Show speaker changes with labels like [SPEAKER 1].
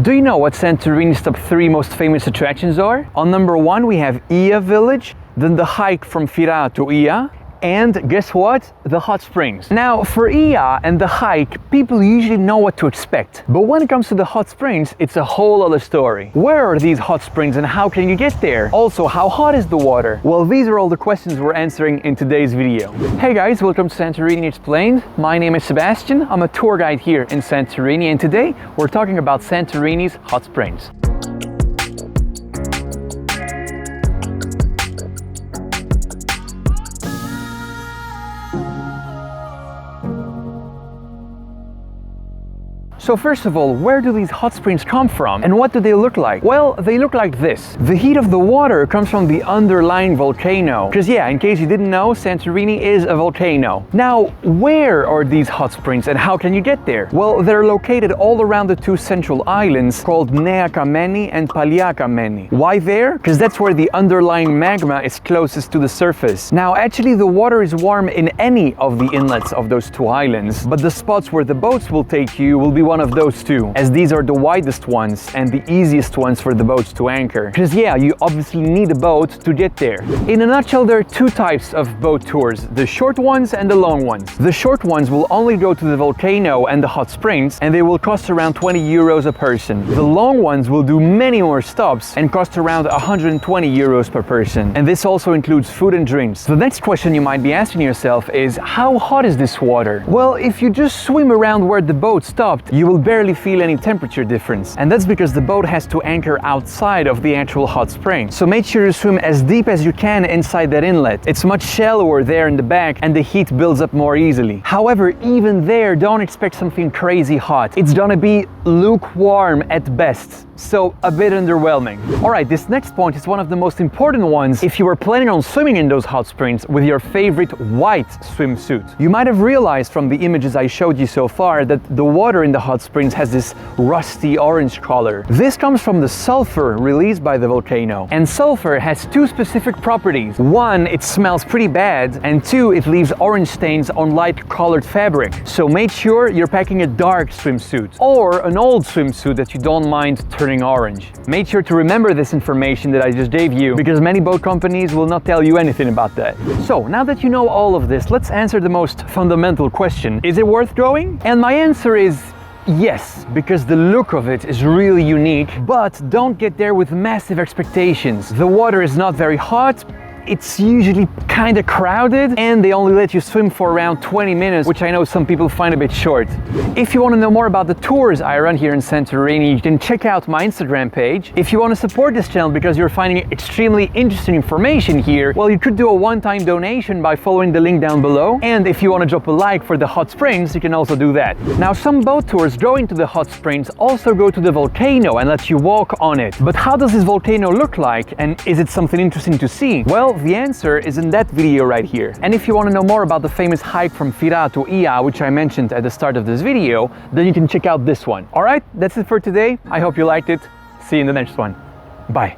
[SPEAKER 1] Do you know what Santorini's top 3 most famous attractions are? On number 1 we have Ia village, then the hike from Fira to Ia, and guess what? The hot springs. Now for Ia and the hike, people usually know what to expect. But when it comes to the hot springs, it's a whole other story. Where are these hot springs and how can you get there? Also, how hot is the water? Well, these are all the questions we're answering in today's video. Hey guys, welcome to Santorini Explained. My name is Sebastian. I'm a tour guide here in Santorini, and today we're talking about Santorini's hot springs. So first of all, where do these hot springs come from and what do they look like? Well, they look like this. The heat of the water comes from the underlying volcano. Because yeah, in case you didn't know, Santorini is a volcano. Now, where are these hot springs and how can you get there? Well, they're located all around the 2 central islands called Nea Kameni and Palia Kameni. Why there? Because that's where the underlying magma is closest to the surface. Now, actually the water is warm in any of the inlets of those 2 islands, but the spots where the boats will take you will be one of those 2, as these are the widest ones and the easiest ones for the boats to anchor. Because yeah, you obviously need a boat to get there. In a nutshell, there are 2 types of boat tours, the short ones and the long ones. The short ones will only go to the volcano and the hot springs, and they will cost around 20 euros a person. The long ones will do many more stops and cost around 120 euros per person. And this also includes food and drinks. The next question you might be asking yourself is, how hot is this water? Well, if you just swim around where the boat stopped, you will barely feel any temperature difference. And that's because the boat has to anchor outside of the actual hot spring. So make sure to swim as deep as you can inside that inlet. It's much shallower there in the back and the heat builds up more easily. However, even there, don't expect something crazy hot. It's gonna be lukewarm at best. So a bit underwhelming. Alright, this next point is one of the most important ones if you were planning on swimming in those hot springs with your favorite white swimsuit. You might have realized from the images I showed you so far that the water in the hot springs has this rusty orange color. This comes from the sulfur released by the volcano. And sulfur has 2 specific properties. 1, it smells pretty bad, and 2, it leaves orange stains on light colored fabric. So make sure you're packing a dark swimsuit or an old swimsuit that you don't mind turning orange. Make sure to remember this information that I just gave you, because many boat companies will not tell you anything about that. So now that you know all of this, let's answer the most fundamental question. Is it worth going? And my answer is yes, because the look of it is really unique, but don't get there with massive expectations. The water is not very hot. It's usually kind of crowded and they only let you swim for around 20 minutes, which I know some people find a bit short. If you want to know more about the tours I run here in Santorini, you can check out my Instagram page. If you want to support this channel because you're finding extremely interesting information here, well, you could do a one-time donation by following the link down below. And if you want to drop a like for the hot springs, you can also do that. Now, some boat tours going to the hot springs also go to the volcano and let you walk on it. But how does this volcano look like, and is it something interesting to see? Well, the answer is in that video right here. And if you want to know more about the famous hike from Fira to Ia, which I mentioned at the start of this video, then you can check out this one. Alright, that's it for today. I hope you liked it. See you in the next one. Bye.